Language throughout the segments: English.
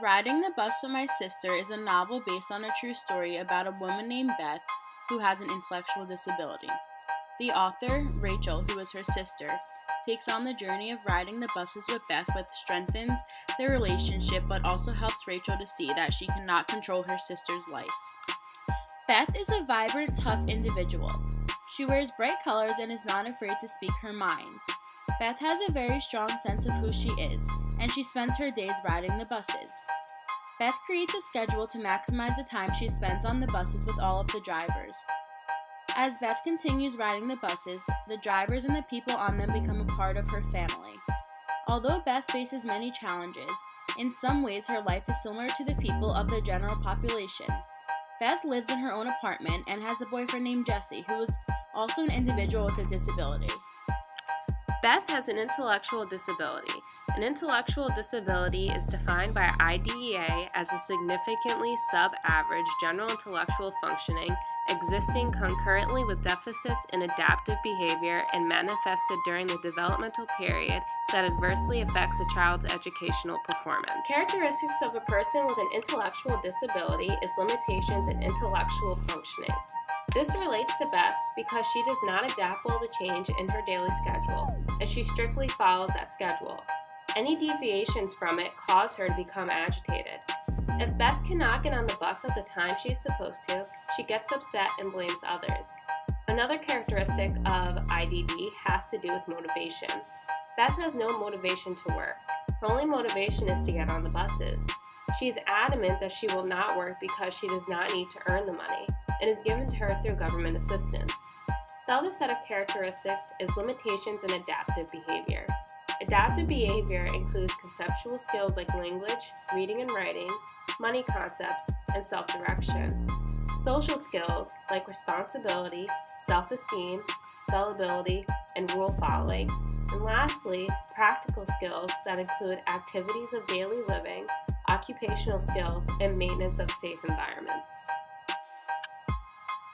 Riding the Bus with My Sister is a novel based on a true story about a woman named Beth who has an intellectual disability. The author, Rachel, who is her sister, takes on the journey of riding the buses with Beth, which strengthens their relationship but also helps Rachel to see that she cannot control her sister's life. Beth is a vibrant, tough individual. She wears bright colors and is not afraid to speak her mind. Beth has a very strong sense of who she is, and she spends her days riding the buses. Beth creates a schedule to maximize the time she spends on the buses with all of the drivers. As Beth continues riding the buses, the drivers and the people on them become a part of her family. Although Beth faces many challenges, in some ways her life is similar to the people of the general population. Beth lives in her own apartment and has a boyfriend named Jesse, who is also an individual with a disability. Beth has an intellectual disability. An intellectual disability is defined by IDEA as a significantly sub-average general intellectual functioning existing concurrently with deficits in adaptive behavior and manifested during the developmental period that adversely affects a child's educational performance. Characteristics of a person with an intellectual disability is limitations in intellectual functioning. This relates to Beth because she does not adapt well to change in her daily schedule, and she strictly follows that schedule. Any deviations from it cause her to become agitated. If Beth cannot get on the bus at the time she is supposed to, she gets upset and blames others. Another characteristic of IDD has to do with motivation. Beth has no motivation to work. Her only motivation is to get on the buses. She is adamant that she will not work because she does not need to earn the money, and is given to her through government assistance. The other set of characteristics is limitations in adaptive behavior. Adaptive behavior includes conceptual skills like language, reading and writing, money concepts, and self-direction. Social skills like responsibility, self-esteem, fallibility, and rule following. And lastly, practical skills that include activities of daily living, occupational skills, and maintenance of safe environments.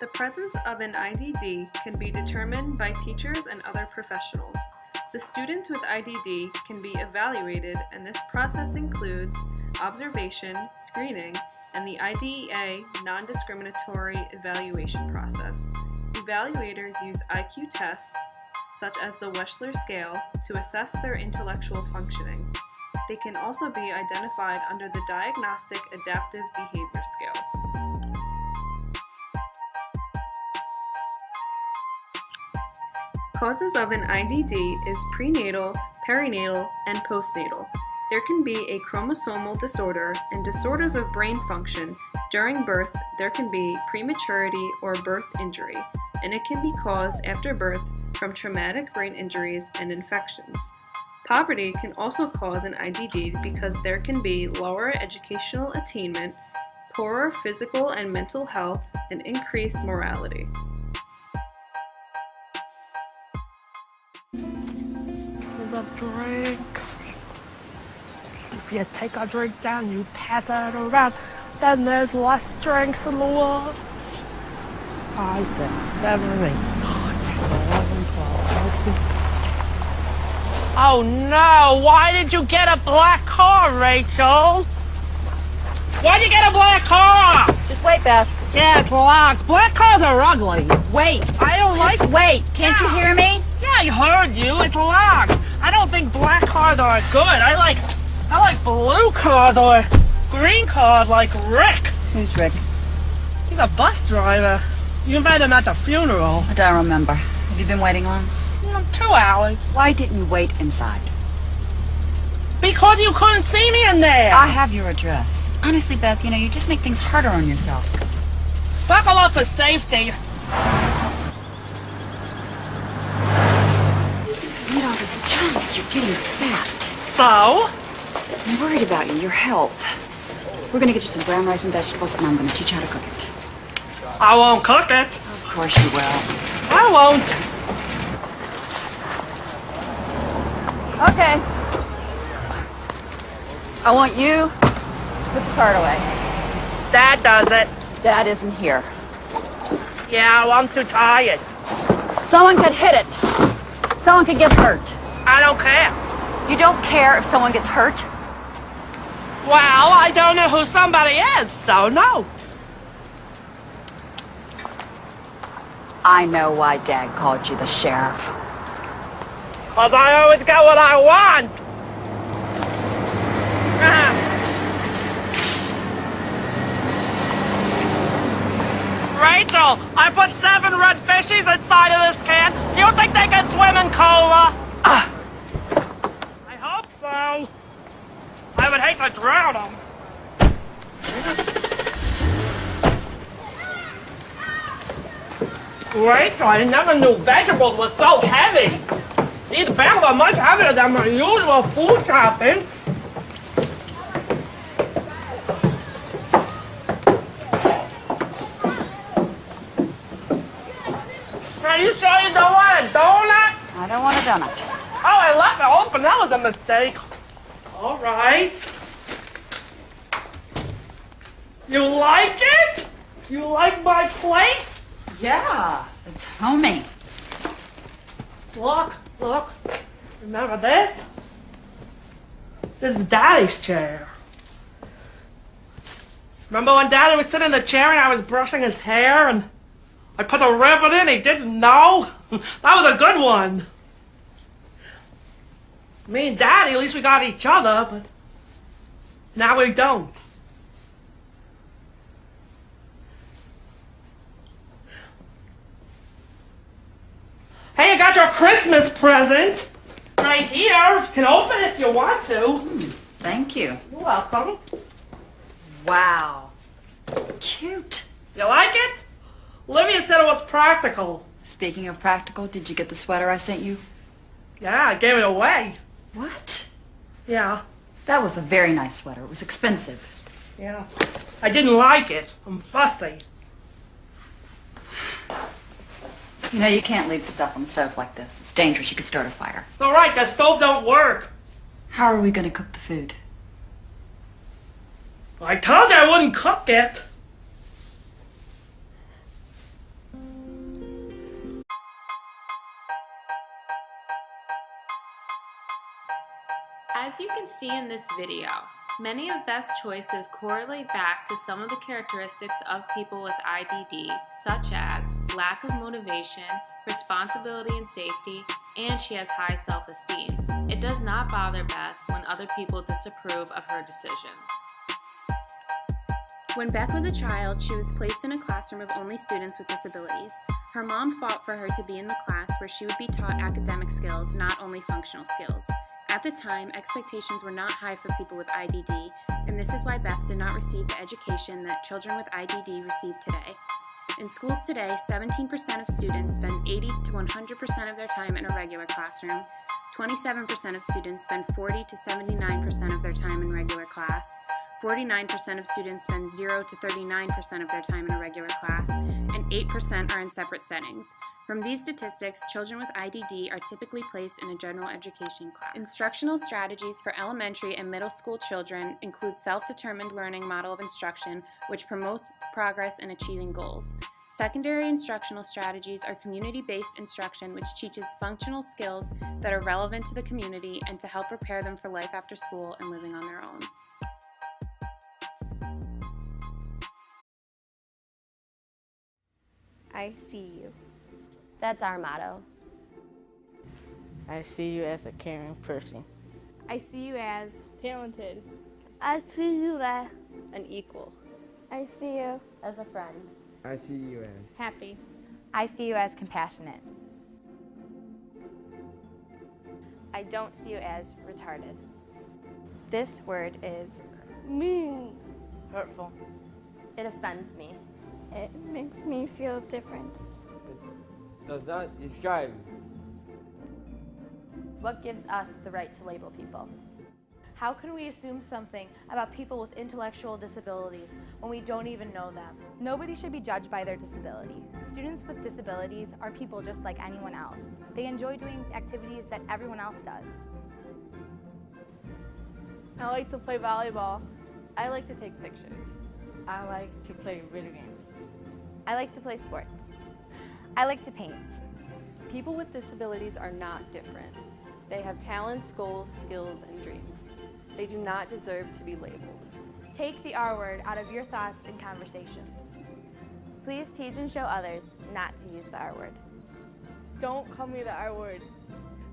The presence of an IDD can be determined by teachers and other professionals. The student with IDD can be evaluated, and this process includes observation, screening, and the IDEA non-discriminatory evaluation process. Evaluators use IQ tests, such as the Wechsler scale, to assess their intellectual functioning. They can also be identified under the Diagnostic Adaptive Behavior Scale. Causes of an IDD is prenatal, perinatal, and postnatal. There can be a chromosomal disorder and disorders of brain function. During birth, there can be prematurity or birth injury, and it can be caused after birth from traumatic brain injuries and infections. Poverty can also cause an IDD because there can be lower educational attainment, poorer physical and mental health, and increased morality. The drink. If you take a drink down, you pass it around, then there's less drinks in the world. 5, 6, 7, 8, 9, 10, 11, 12, 13. Oh no, why did you get a black car, Rachel? Why'd you get a black car? Just wait, Beth. Yeah, it's locked. Black cars are ugly. Wait. I don't like. Just wait. Can't you hear me? Yeah, I heard you. It's locked. I don't think black cars are good. I like blue cars or green cars like Rick. Who's Rick? He's a bus driver. You met him at the funeral. I don't remember. Have you been waiting long? 2 hours. Why didn't you wait inside? Because you couldn't see me in there. I have your address. Honestly, Beth, you just make things harder on yourself. Buckle up for safety. Eat all this junk. You're getting fat. So? I'm worried about you, your health. We're gonna get you some brown rice and vegetables, and I'm gonna teach you how to cook it. I won't cook it. Of course you will. I won't. Okay. I want you to put the card away. Dad does it. Dad isn't here. Yeah, well, I'm too tired. Someone could hit it. Someone could get hurt. I don't care. You don't care if someone gets hurt? Well, I don't know who somebody is, so no. I know why Dad called you the sheriff. 'Cause I always get what I want. Rachel, I put 7 red fishies inside of this can. Do you think they can swim in cola? I hope so. I would hate to drown them. Rachel, I never knew vegetables were so heavy. These bags are much heavier than my usual food shopping. Are you sure you don't want a donut? I don't want a donut. Oh, I left it open. That was a mistake. All right. You like it? You like my place? Yeah, it's homey. Look. Remember this? This is Daddy's chair. Remember when Daddy was sitting in the chair and I was brushing his hair and I put a ribbon in, he didn't know? That was a good one. Me and Daddy, at least we got each other, but now we don't. Hey, I got your Christmas present right here. You can open it if you want to. Thank you. You're welcome. Wow. Cute. You like it? Olivia said it was practical. Speaking of practical, did you get the sweater I sent you? Yeah, I gave it away. What? Yeah. That was a very nice sweater. It was expensive. Yeah. I didn't like it. I'm fussy. You know, you can't leave the stuff on the stove like this. It's dangerous. You could start a fire. It's all right. The stove don't work. How are we going to cook the food? I told you I wouldn't cook it. As you can see in this video, many of Beth's choices correlate back to some of the characteristics of people with IDD, such as lack of motivation, responsibility and safety, and she has high self-esteem. It does not bother Beth when other people disapprove of her decisions. When Beth was a child, she was placed in a classroom of only students with disabilities. Her mom fought for her to be in the class where she would be taught academic skills, not only functional skills. At the time, expectations were not high for people with IDD, and this is why Beth did not receive the education that children with IDD receive today. In schools today, 17% of students spend 80 to 100% of their time in a regular classroom, 27% of students spend 40 to 79% of their time in regular class, 49% of students spend 0 to 39% of their time in a regular class, and 8% are in separate settings. From these statistics, children with IDD are typically placed in a general education class. Instructional strategies for elementary and middle school children include self-determined learning model of instruction, which promotes progress in achieving goals. Secondary instructional strategies are community-based instruction, which teaches functional skills that are relevant to the community and to help prepare them for life after school and living on their own. I see you. That's our motto. I see you as a caring person. I see you as talented. I see you as An equal. I see you As a friend. I see you as Happy. I see you as compassionate. I don't see you as retarded. This word is mean. Hurtful. It offends me. It makes me feel different. does not describe. What gives us the right to label people? How can we assume something about people with intellectual disabilities when we don't even know them? Nobody should be judged by their disability. Students with disabilities are people just like anyone else. They enjoy doing activities that everyone else does. I like to play volleyball. I like to take pictures. I like to play video games. I like to play sports. I like to paint. People with disabilities are not different. They have talents, goals, skills, and dreams. They do not deserve to be labeled. Take the R word out of your thoughts and conversations. Please teach and show others not to use the R word. Don't call me the R word.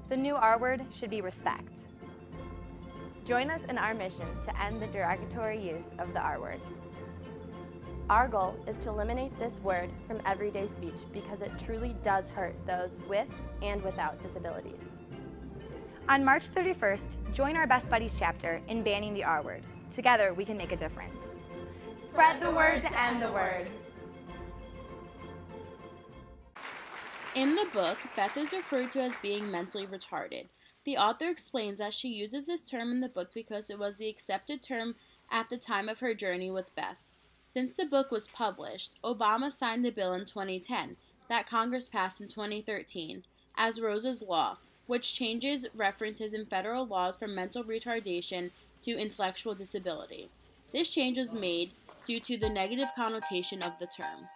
The new R word should be respect. Join us in our mission to end the derogatory use of the R word. Our goal is to eliminate this word from everyday speech because it truly does hurt those with and without disabilities. On March 31st, join our Best Buddies chapter in banning the R word. Together, we can make a difference. Spread the word to end the word. In the book, Beth is referred to as being mentally retarded. The author explains that she uses this term in the book because it was the accepted term at the time of her journey with Beth. Since the book was published, Obama signed the bill in 2010 that Congress passed in 2013 as Rosa's Law, which changes references in federal laws from mental retardation to intellectual disability. This change was made due to the negative connotation of the term.